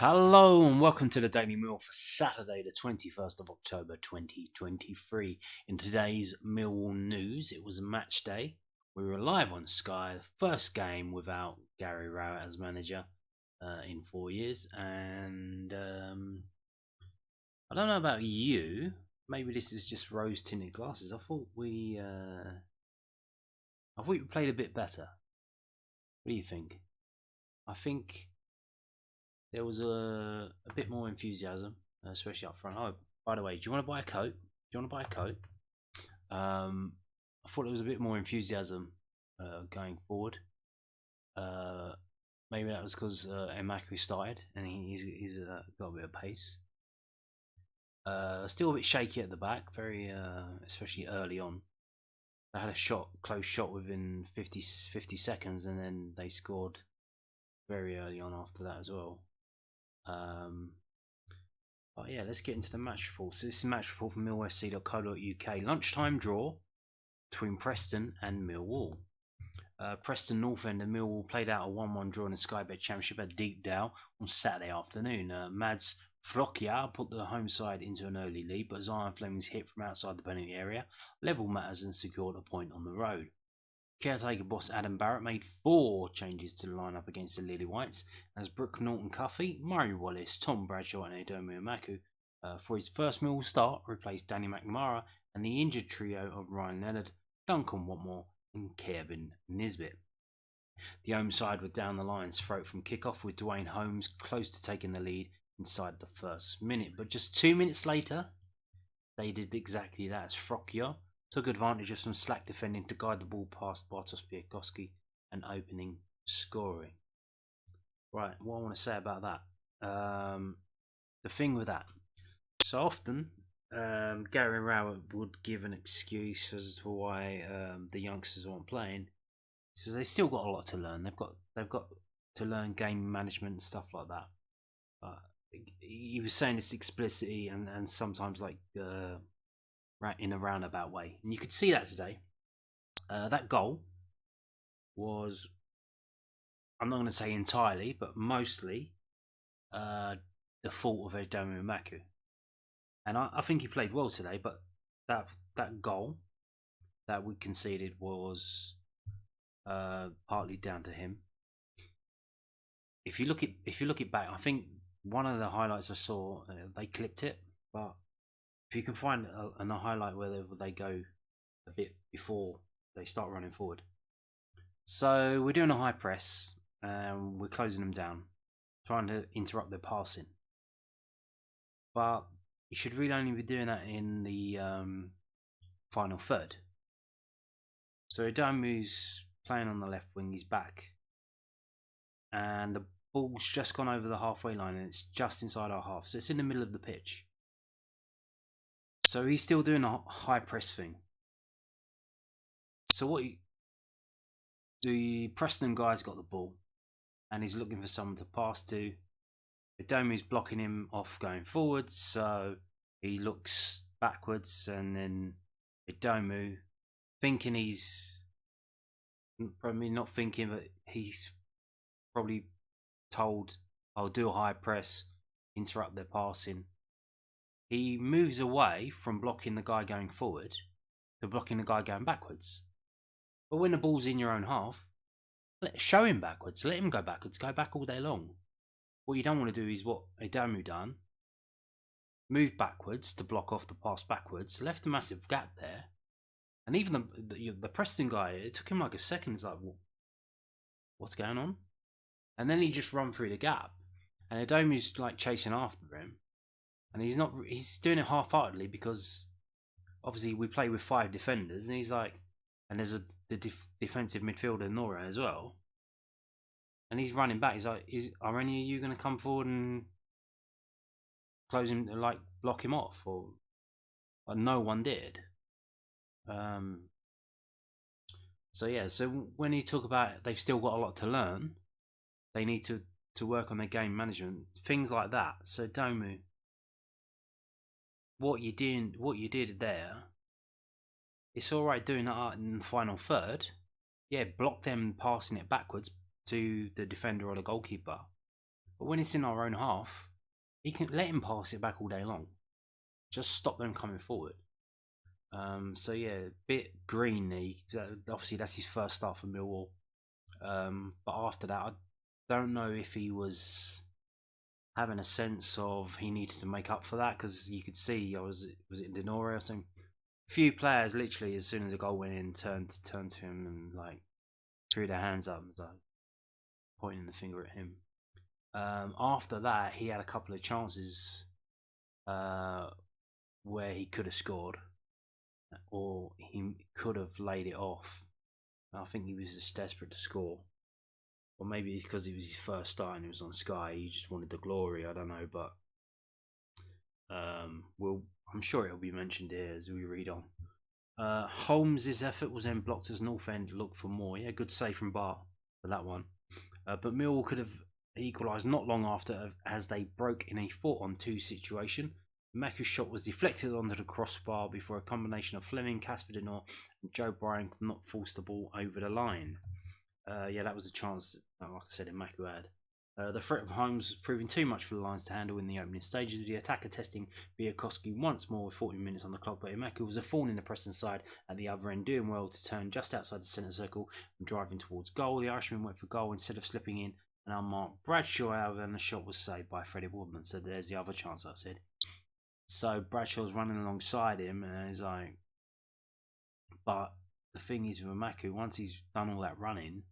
Hello and welcome to the Daily Meal for Saturday, the 21st of October 2023. In today's Millwall news, it was a match day. We were live on Sky, the first game without Gary Rowett as manager in 4 years. And I don't know about you, maybe this is just rose tinted glasses. I thought we played a bit better. What do you think? I think there was a bit more enthusiasm, especially up front. Oh, by the way, do you want to buy a coat? I thought there was a bit more enthusiasm going forward. Maybe that was because Emaku started and he's got a bit of pace. Still a bit shaky at the back, very especially early on. They had a close shot within 50 seconds, and then they scored very early on after that as well. But yeah, let's get into the match report. So this is match report from millwallfc.co.uk. Lunchtime draw between Preston and Millwall. Preston North End and Millwall played out a 1-1 draw in the Sky Bet Championship at Deepdale on Saturday afternoon. Mads Frockia put the home side into an early lead, but Zion Fleming's hit from outside the penalty area leveled matters and secured a point on the road. Caretaker boss Adam Barrett made 4 changes to the lineup against the Lily Whites as Brooke Norton-Cuffy, Murray Wallace, Tom Bradshaw and Edomu Emaku for his first Millwall start replaced Danny McNamara and the injured trio of Ryan Leonard, Duncan Watmore and Kevin Nisbet. The home side were down the line's throat from kickoff with Dwayne Holmes close to taking the lead inside the first minute, but just 2 minutes later they did exactly that as Frockia took advantage of some slack defending to guide the ball past Bartosz Piatkowski and opening scoring. Right, what I want to say about that. The thing with that, so often Gary Rowett would give an excuse as to why the youngsters aren't playing. So they still got a lot to learn. They've got to learn game management and stuff like that. He was saying this explicitly and sometimes like in a roundabout way, and you could see that today. That goal was, I'm not going to say entirely, but mostly the fault of Edomu Emaku, and I think he played well today. But that goal that we conceded was partly down to him. If you look it back, I think one of the highlights I saw, they clipped it, but if you can find a highlight where they go a bit before they start running forward. So we're doing a high press and we're closing them down, trying to interrupt their passing. But you should really only be doing that in the final third. So Edomu's playing on the left wing, he's back. And the ball's just gone over the halfway line and it's just inside our half. So it's in the middle of the pitch. So he's still doing a high press thing. So the Preston guy's got the ball and he's looking for someone to pass to. Edomu's blocking him off going forwards, so he looks backwards, and then Edomu, thinking he's probably not thinking, but he's probably told, I'll do a high press, interrupt their passing. He moves away from blocking the guy going forward to blocking the guy going backwards. But when the ball's in your own half, show him backwards. Let him go backwards. Go back all day long. What you don't want to do is what Edomu done. Move backwards to block off the pass backwards. Left a massive gap there. And even the Preston guy, it took him like a second. He's like, what's going on? And then he just run through the gap. And Edomu's like chasing after him. And he's doing it half-heartedly because obviously we play with 5 defenders. And he's like, and there's the defensive midfielder Nora as well. And he's running back. He's like, are any of you going to come forward and close him, like block him off? Or no one did. So yeah, so when you talk about they've still got a lot to learn, they need to work on their game management, things like that. So Domu, what you did there, it's all right doing that in the final third. Yeah, block them passing it backwards to the defender or the goalkeeper. But when it's in our own half, he can let him pass it back all day long. Just stop them coming forward. So yeah, bit greeny. Obviously, that's his first start for Millwall. But after that, I don't know if he was having a sense of he needed to make up for that, because you could see, was it Denore or something? Few players literally, as soon as the goal went in, turned to him and like threw their hands up and like pointing the finger at him. After that, he had a couple of chances where he could have scored, or he could have laid it off. I think he was just desperate to score, or maybe it's because it was his first start and it was on Sky. He just wanted the glory. I don't know, but I'm sure it'll be mentioned here as we read on. Holmes' effort was then blocked as North End looked for more. Yeah, good save from Bart for that one. But Millwall could have equalised not long after, as they broke in a 4-on-2 situation. Maku's shot was deflected onto the crossbar before a combination of Fleming, Casper Denor, and Joe Bryan could not force the ball over the line. Yeah, that was a chance, like I said, Maku had. The threat of Holmes was proving too much for the Lions to handle in the opening stages, with the attacker testing Biakowski once more with 40 minutes on the clock, but Imaku was a thorn in the Preston side at the other end, doing well to turn just outside the centre circle and driving towards goal. The Irishman went for goal instead of slipping in an unmarked Bradshaw out, and the shot was saved by Freddie Woodman. So there's the other chance I said. So Bradshaw's running alongside him, and he's like, but the thing is with Imaku, once he's done all that running,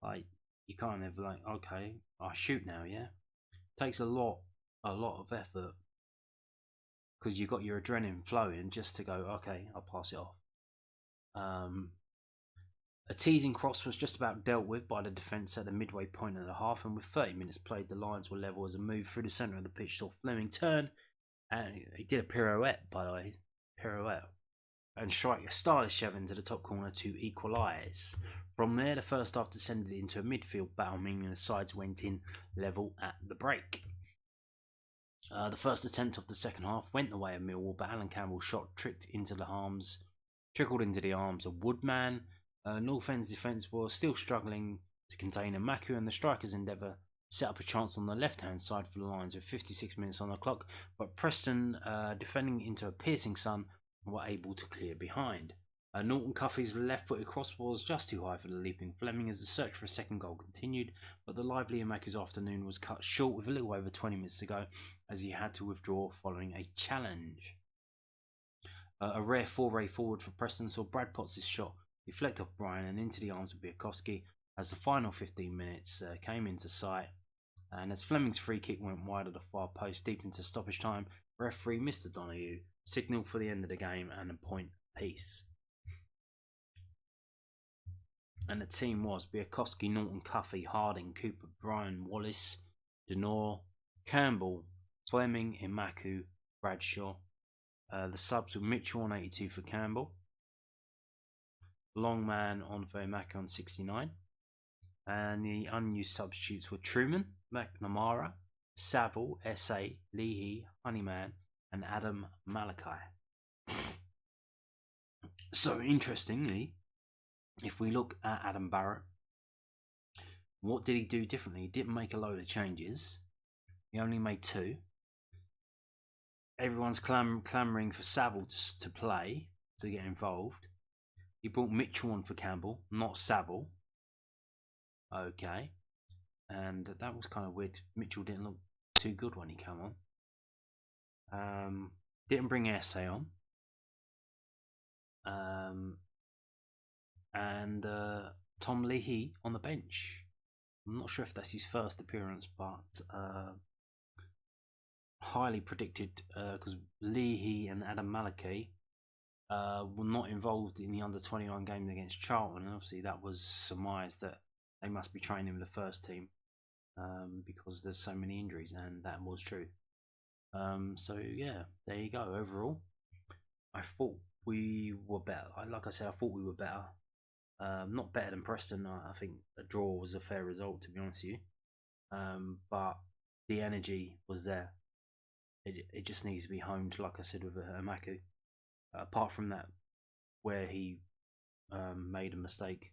like, you can't ever like, okay, I shoot now, yeah. It takes a lot of effort, because you've got your adrenaline flowing just to go, okay, I'll pass it off. A teasing cross was just about dealt with by the defence at the midway point of the half, and with 30 minutes played, the Lions were level as a move through the centre of the pitch saw Fleming turn, and he did a pirouette, by the way, and strike a stylish shove into the top corner to equalise. From there, the first half descended into a midfield battle, meaning the sides went in level at the break. The first attempt of the second half went the way of Millwall, but Alan Campbell's shot trickled into the arms of Woodman. North End's defence was still struggling to contain Amaku, and the strikers' endeavour set up a chance on the left-hand side for the Lions with 56 minutes on the clock, but Preston, defending into a piercing sun, were able to clear behind. Norton Cuffey's left-footed cross was just too high for the leaping Fleming as the search for a second goal continued, but the lively Amaku's afternoon was cut short with a little over 20 minutes to go, as he had to withdraw following a challenge. A rare foray forward for Preston saw Brad Potts' shot deflect off Bryan and into the arms of Biakowski as the final 15 minutes came into sight, and as Fleming's free kick went wide of the far post deep into stoppage time, referee Mr. Donahue signalled for the end of the game and a point apiece. And the team was Biakowski, Norton, Cuffey, Harding, Cooper, Bryan, Wallace, Denor, Campbell, Fleming, Imaku, Bradshaw. The subs were Mitchell on 82 for Campbell, Longman on for Imaku on 69, and the unused substitutes were Truman, McNamara, Saville, S.A., Leahy, Honeyman, and Adam Malachi. So interestingly, if we look at Adam Barrett, what did he do differently? He didn't make a load of changes. He only made 2. Everyone's clamouring for Saville to play, to get involved. He brought Mitchell on for Campbell, not Saville. Okay. And that was kind of weird. Mitchell didn't look too good when he came on. Didn't bring Essay on. And Tom Leahy on the bench. I'm not sure if that's his first appearance, but highly predicted, because Leahy and Adam Malachi were not involved in the under-21 game against Charlton, and obviously that was surmised that they must be training with the first team because there's so many injuries, and that was true. So yeah, there you go. Overall, I thought we were better. Like I said, I thought we were better. Not better than Preston. I think a draw was a fair result, to be honest with you. But the energy was there. It just needs to be honed, like I said, with Amaku. Apart from that, where he made a mistake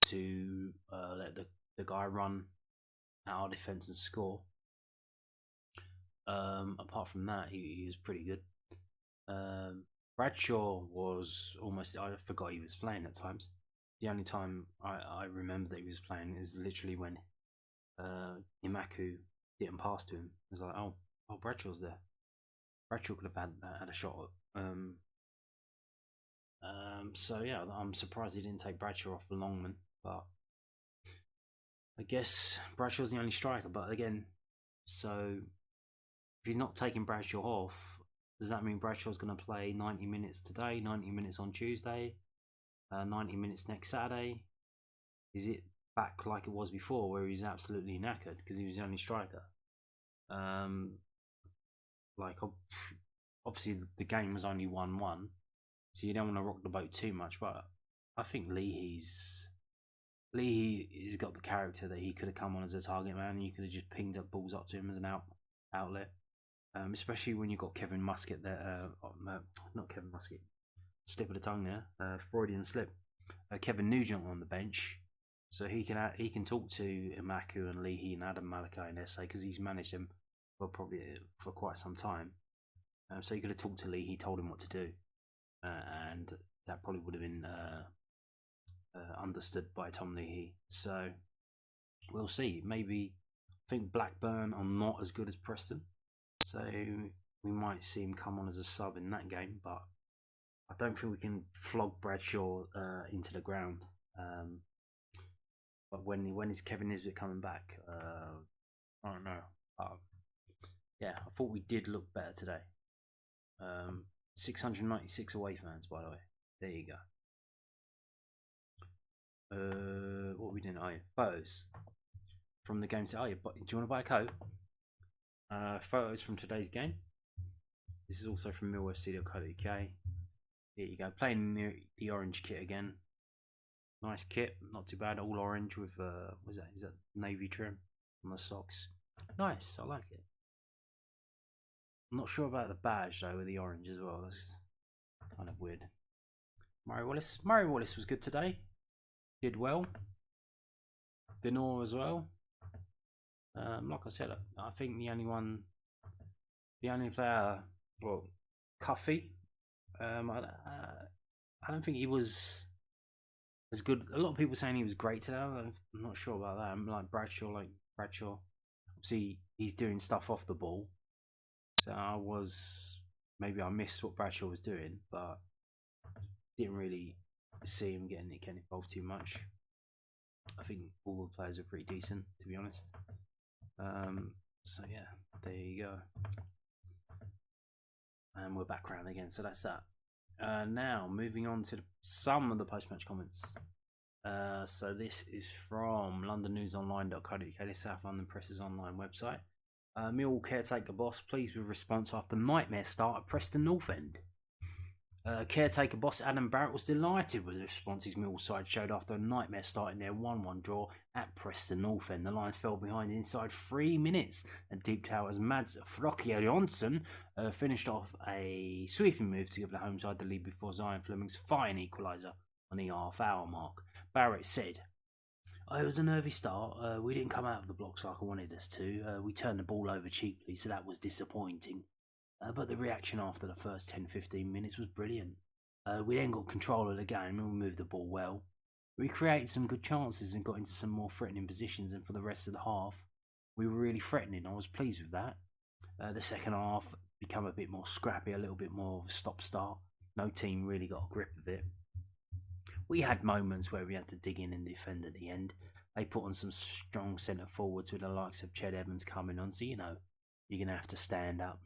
to let the guy run our defence and score. Apart from that, he was pretty good. Bradshaw was almost, I forgot he was playing at times. The only time I remember that he was playing is literally when Imaku didn't pass to him. It was like, oh, Bradshaw's there. Bradshaw could have had a shot. So yeah, I'm surprised he didn't take Bradshaw off the Longman, but I guess Bradshaw's the only striker. But again, so if he's not taking Bradshaw off, does that mean Bradshaw's going to play 90 minutes today, 90 minutes on Tuesday, 90 minutes next Saturday? Is it back like it was before, where he's absolutely knackered because he was the only striker? Like obviously the game was only 1-1, so you don't want to rock the boat too much. But I think Leahy's got the character that he could have come on as a target man, and you could have just pinged up balls up to him as an outlet. Especially when you've got Kevin Muscat there, not Kevin Muscat, slip of the tongue there, Freudian slip. Kevin Nugent on the bench, so he can talk to Imaku and Leahy and Adam Malachi and SA because he's managed them for quite some time. So he could have talked to Leahy, told him what to do, and that probably would have been understood by Tom Leahy. So we'll see. Maybe I think Blackburn are not as good as Preston. So we might see him come on as a sub in that game, but I don't think we can flog Bradshaw into the ground. But when is Kevin Nisbet coming back? I don't know. Yeah, I thought we did look better today. 696 away fans, by the way. There you go. What are we doing? Oh, yeah, photos from the game. Oh, yeah, do you want to buy a coat? Photos from today's game. This is also from millwallfc.co.uk. Here you go, playing the orange kit again. Nice kit, not too bad. All orange with is that navy trim on the socks. Nice, I like it. I'm not sure about the badge though with the orange as well. That's kind of weird. Murray Wallace was good today. Did well. Dinor as well. Like I said, I think the only player, well, Cuffy. I don't think he was as good. A lot of people saying he was great today. I'm not sure about that. I'm like Bradshaw. Obviously, he's doing stuff off the ball. So maybe I missed what Bradshaw was doing, but didn't really see him getting involved too much. I think all the players are pretty decent, to be honest. So yeah, there you go. And we're back round again, so that's that. Now moving on to some of the post-match comments. So this is from londonnewsonline.co.uk, the South London Press's online website. Millwall caretaker boss pleased with response after nightmare start at Preston North End. Caretaker boss Adam Barrett was delighted with the responses Millwall side showed after a nightmare start in their 1-1 draw at Preston North End. The Lions fell behind inside 3 minutes and deep out as Mads Frokje Jonsson finished off a sweeping move to give the home side the lead before Zion Fleming's fine equaliser on the half-hour mark. Barrett said, it was a nervy start. We didn't come out of the blocks like I wanted us to. We turned the ball over cheaply, so that was disappointing. But the reaction after the first 10-15 minutes was brilliant. We then got control of the game and we moved the ball well. We created some good chances and got into some more threatening positions, and for the rest of the half, we were really threatening. I was pleased with that. The second half became a bit more scrappy, a little bit more of a stop-start. No team really got a grip of it. We had moments where we had to dig in and defend at the end. They put on some strong centre forwards with the likes of Ched Evans coming on, so you're going to have to stand up.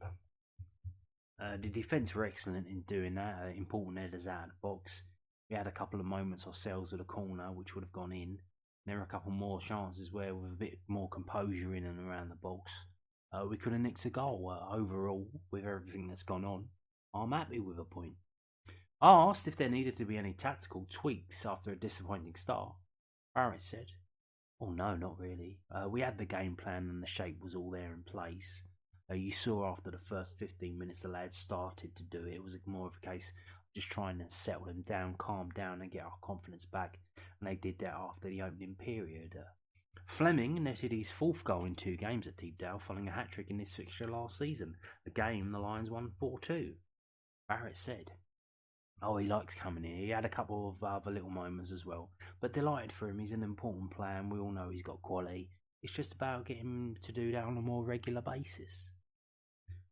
The defence were excellent in doing that. Important headers out of the box. We had a couple of moments ourselves with a corner which would have gone in. There were a couple more chances where with a bit more composure in and around the box, we could have nicked a goal. Overall, with everything that's gone on, I'm happy with a point. Asked if there needed to be any tactical tweaks after a disappointing start, Barrett said, "Oh no, not really. We had the game plan and the shape was all there in place. You saw after the first 15 minutes the lads started to do it. It was more of a case of just trying to settle them down, calm down and get our confidence back. And they did that after the opening period. Fleming netted his 4th goal in 2 games at Deepdale following a hat-trick in this fixture last season, a game the Lions won 4-2. Barrett said, "Oh, he likes coming here. He had a couple of other little moments as well, but delighted for him. He's an important player and we all know he's got quality. It's just about getting him to do that on a more regular basis."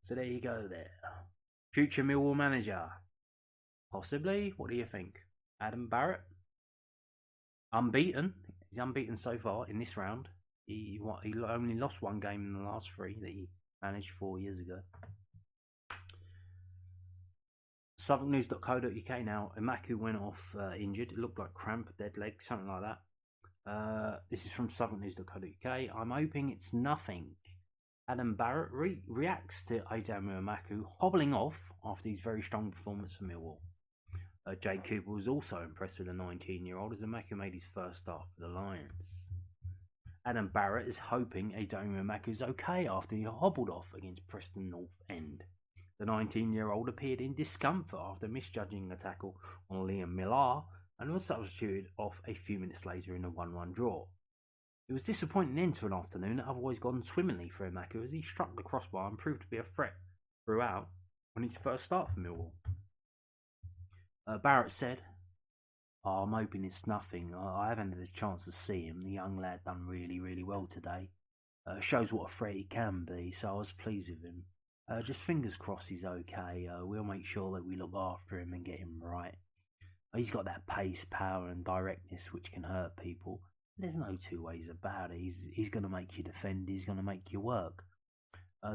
So there you go there. Future Millwall manager. Possibly. What do you think? Adam Barrett? Unbeaten. He's unbeaten so far in this round. He only lost 1 game in the last 3 that he managed 4 years ago. Southwarknews.co.uk now. Imaku went off injured. It looked like cramp, dead leg, something like that. This is from Southwarknews.co.uk. I'm hoping it's nothing. Adam Barrett reacts to Adamu Imaku hobbling off after his very strong performance for Millwall. Jake Cooper was also impressed with the 19-year-old as Imaku made his first start for the Lions. Adam Barrett is hoping Adamu Imaku is okay after he hobbled off against Preston North End. The 19-year-old appeared in discomfort after misjudging a tackle on Liam Millar and was substituted off a few minutes later in a 1-1 draw. It was a disappointing end to an afternoon that otherwise gone swimmingly for Imaku as he struck the crossbar and proved to be a threat throughout on his first start for Millwall. Barrett said, I'm hoping it's nothing. I haven't had a chance to see him. The young lad done really well today. Shows what a threat he can be, so I was pleased with him. Just fingers crossed he's okay. We'll make sure that we look after him and get him right. He's got that pace, power and directness which can hurt people. There's no 2 ways about it. He's going to make you defend. He's going to make you work.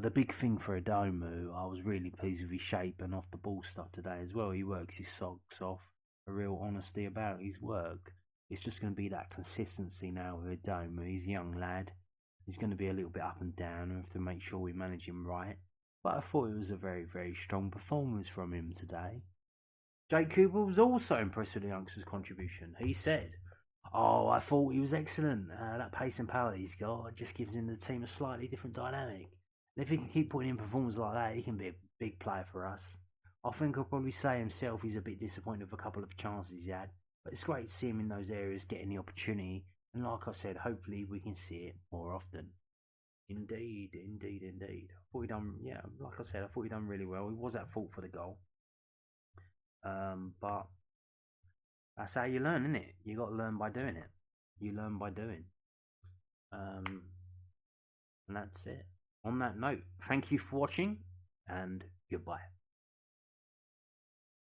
The big thing for Adamu, I was really pleased with his shape and off the ball stuff today as well. He works his socks off. A real honesty about his work. It's just going to be that consistency now with Adamu. He's a young lad. He's going to be a little bit up and down. We have to make sure we manage him right. But I thought it was a very strong performance from him today. Jake Cooper was also impressed with the youngster's contribution. He said, I thought he was excellent. That pace and power he's got just gives him the team a slightly different dynamic. And if he can keep putting in performances like that, he can be a big player for us. I think he'll probably say himself he's a bit disappointed with a couple of chances he had. But it's great to see him in those areas getting the opportunity. And like I said, hopefully we can see it more often. Indeed. I thought he done, like I said, I thought he done really well. He was at fault for the goal. But that's how you learn, isn't it? You got to learn by doing it. You learn by doing. And that's it. On that note, thank you for watching and goodbye.